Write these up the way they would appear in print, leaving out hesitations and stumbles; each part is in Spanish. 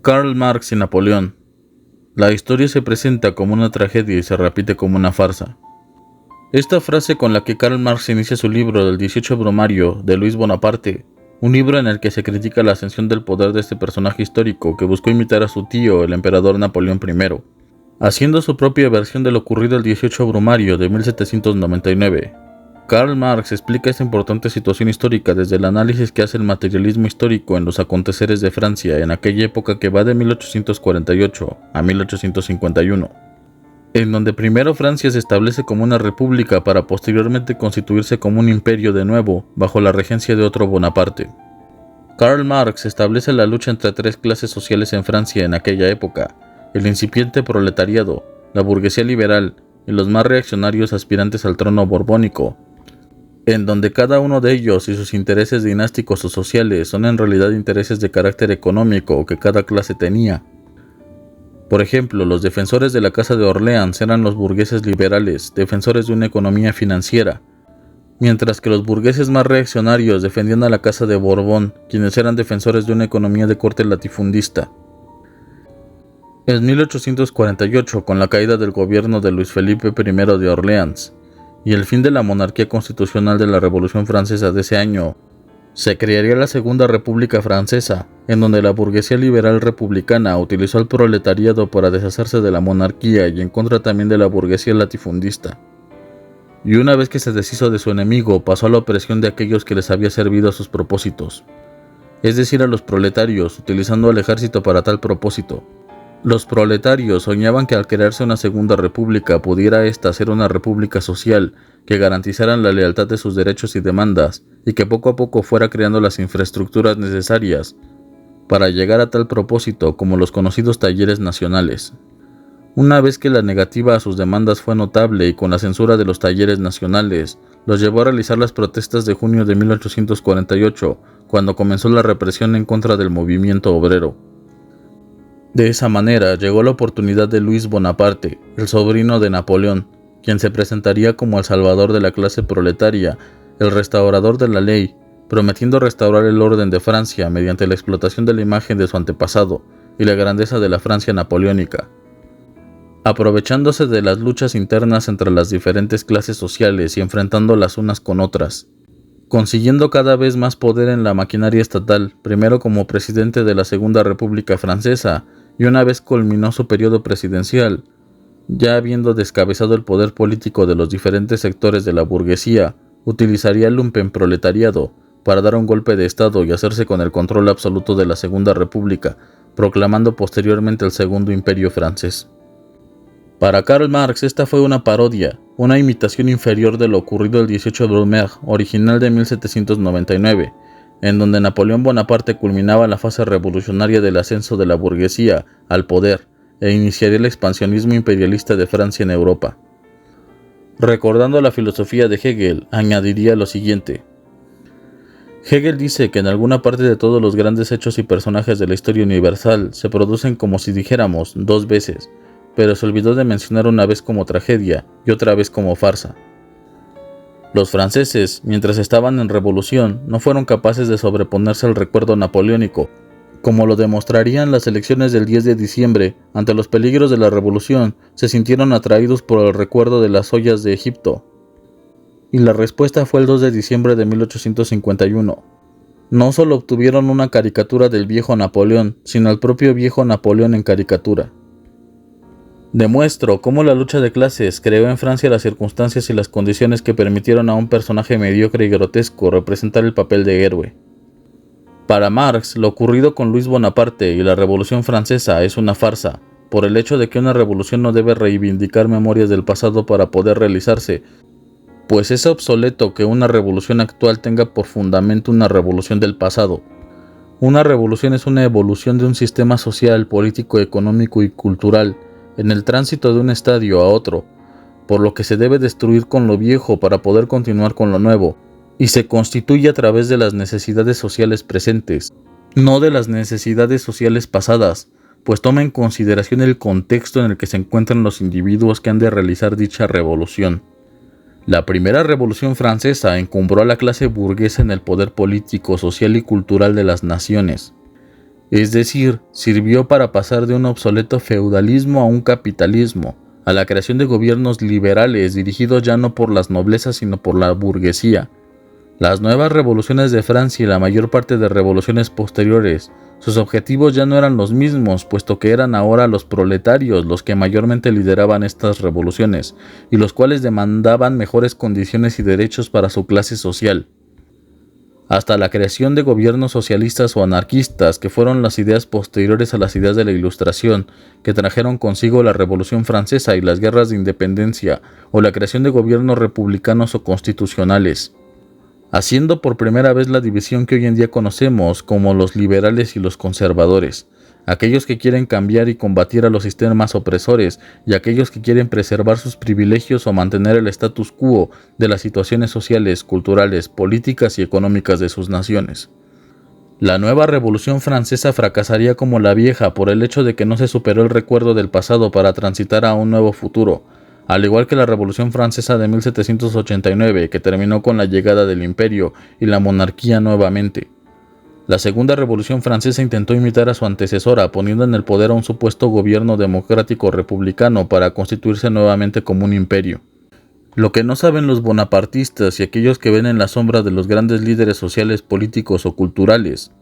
Karl Marx y Napoleón. La historia se presenta como una tragedia y se repite como una farsa. Esta frase con la que Karl Marx inicia su libro del 18 Brumario de Luis Bonaparte, un libro en el que se critica la ascensión del poder de este personaje histórico que buscó imitar a su tío, el emperador Napoleón I, haciendo su propia versión de lo ocurrido el 18 Brumario de 1799. Karl Marx explica esta importante situación histórica desde el análisis que hace el materialismo histórico en los aconteceres de Francia en aquella época que va de 1848 a 1851, en donde primero Francia se establece como una república para posteriormente constituirse como un imperio de nuevo bajo la regencia de otro Bonaparte. Karl Marx establece la lucha entre tres clases sociales en Francia en aquella época: el incipiente proletariado, la burguesía liberal y los más reaccionarios aspirantes al trono borbónico, en donde cada uno de ellos y sus intereses dinásticos o sociales son en realidad intereses de carácter económico que cada clase tenía. Por ejemplo, los defensores de la Casa de Orleans eran los burgueses liberales, defensores de una economía financiera, mientras que los burgueses más reaccionarios defendían a la Casa de Borbón, quienes eran defensores de una economía de corte latifundista. En 1848, con la caída del gobierno de Luis Felipe I de Orleans y el fin de la monarquía constitucional de la Revolución Francesa de ese año, se crearía la Segunda República Francesa, en donde la burguesía liberal republicana utilizó al proletariado para deshacerse de la monarquía y en contra también de la burguesía latifundista. Y una vez que se deshizo de su enemigo, pasó a la opresión de aquellos que les había servido a sus propósitos, es decir, a los proletarios, utilizando al ejército para tal propósito. Los proletarios soñaban que al crearse una segunda república pudiera ésta ser una república social que garantizaran la lealtad de sus derechos y demandas y que poco a poco fuera creando las infraestructuras necesarias para llegar a tal propósito, como los conocidos talleres nacionales. Una vez que la negativa a sus demandas fue notable y con la censura de los talleres nacionales, los llevó a realizar las protestas de junio de 1848, cuando comenzó la represión en contra del movimiento obrero. De esa manera llegó la oportunidad de Luis Bonaparte, el sobrino de Napoleón, quien se presentaría como el salvador de la clase proletaria, el restaurador de la ley, prometiendo restaurar el orden de Francia mediante la explotación de la imagen de su antepasado y la grandeza de la Francia napoleónica. Aprovechándose de las luchas internas entre las diferentes clases sociales y enfrentándolas unas con otras, consiguiendo cada vez más poder en la maquinaria estatal, primero como presidente de la Segunda República Francesa, y una vez culminó su periodo presidencial, ya habiendo descabezado el poder político de los diferentes sectores de la burguesía, utilizaría el lumpenproletariado para dar un golpe de estado y hacerse con el control absoluto de la Segunda República, proclamando posteriormente el Segundo Imperio francés. Para Karl Marx esta fue una parodia, una imitación inferior de lo ocurrido el 18 Brumaire, original de 1799, en donde Napoleón Bonaparte culminaba la fase revolucionaria del ascenso de la burguesía al poder e iniciaría el expansionismo imperialista de Francia en Europa. Recordando la filosofía de Hegel, añadiría lo siguiente. Hegel dice que en alguna parte de todos los grandes hechos y personajes de la historia universal se producen como si dijéramos dos veces, pero se olvidó de mencionar una vez como tragedia y otra vez como farsa. Los franceses, mientras estaban en revolución, no fueron capaces de sobreponerse al recuerdo napoleónico, como lo demostrarían las elecciones del 10 de diciembre. Ante los peligros de la revolución, se sintieron atraídos por el recuerdo de las ollas de Egipto. Y la respuesta fue el 2 de diciembre de 1851. No solo obtuvieron una caricatura del viejo Napoleón, sino al propio viejo Napoleón en caricatura. Demuestro cómo la lucha de clases creó en Francia las circunstancias y las condiciones que permitieron a un personaje mediocre y grotesco representar el papel de héroe. Para Marx, lo ocurrido con Luis Bonaparte y la Revolución Francesa es una farsa, por el hecho de que una revolución no debe reivindicar memorias del pasado para poder realizarse, pues es obsoleto que una revolución actual tenga por fundamento una revolución del pasado. Una revolución es una evolución de un sistema social, político, económico y cultural, en el tránsito de un estadio a otro, por lo que se debe destruir con lo viejo para poder continuar con lo nuevo, y se constituye a través de las necesidades sociales presentes, no de las necesidades sociales pasadas, pues toma en consideración el contexto en el que se encuentran los individuos que han de realizar dicha revolución. La primera revolución francesa encumbró a la clase burguesa en el poder político, social y cultural de las naciones. Es decir, sirvió para pasar de un obsoleto feudalismo a un capitalismo, a la creación de gobiernos liberales dirigidos ya no por las noblezas sino por la burguesía. Las nuevas revoluciones de Francia y la mayor parte de revoluciones posteriores, sus objetivos ya no eran los mismos, puesto que eran ahora los proletarios los que mayormente lideraban estas revoluciones, y los cuales demandaban mejores condiciones y derechos para su clase social. Hasta la creación de gobiernos socialistas o anarquistas, que fueron las ideas posteriores a las ideas de la Ilustración, que trajeron consigo la Revolución Francesa y las guerras de independencia, o la creación de gobiernos republicanos o constitucionales, haciendo por primera vez la división que hoy en día conocemos como los liberales y los conservadores, aquellos que quieren cambiar y combatir a los sistemas opresores y aquellos que quieren preservar sus privilegios o mantener el status quo de las situaciones sociales, culturales, políticas y económicas de sus naciones. La nueva Revolución Francesa fracasaría como la vieja por el hecho de que no se superó el recuerdo del pasado para transitar a un nuevo futuro, al igual que la Revolución Francesa de 1789, que terminó con la llegada del imperio y la monarquía nuevamente. La Segunda Revolución Francesa intentó imitar a su antecesora, poniendo en el poder a un supuesto gobierno democrático republicano para constituirse nuevamente como un imperio. Lo que no saben los bonapartistas y aquellos que ven en la sombra de los grandes líderes sociales, políticos o culturales,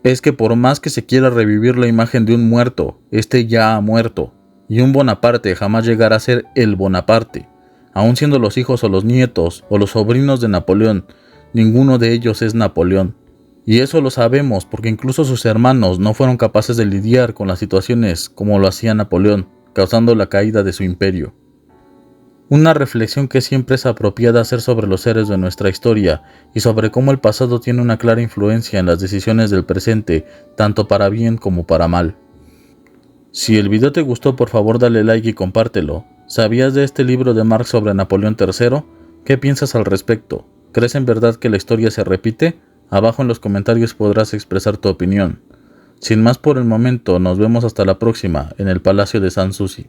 es que por más que se quiera revivir la imagen de un muerto, este ya ha muerto, y un Bonaparte jamás llegará a ser el Bonaparte. Aun siendo los hijos o los nietos o los sobrinos de Napoleón, ninguno de ellos es Napoleón. Y eso lo sabemos porque incluso sus hermanos no fueron capaces de lidiar con las situaciones como lo hacía Napoleón, causando la caída de su imperio. Una reflexión que siempre es apropiada hacer sobre los héroes de nuestra historia y sobre cómo el pasado tiene una clara influencia en las decisiones del presente, tanto para bien como para mal. Si el video te gustó, por favor dale like y compártelo. ¿Sabías de este libro de Marx sobre Napoleón III? ¿Qué piensas al respecto? ¿Crees en verdad que la historia se repite? Abajo en los comentarios podrás expresar tu opinión. Sin más por el momento, nos vemos hasta la próxima en el Palacio de Sanssouci.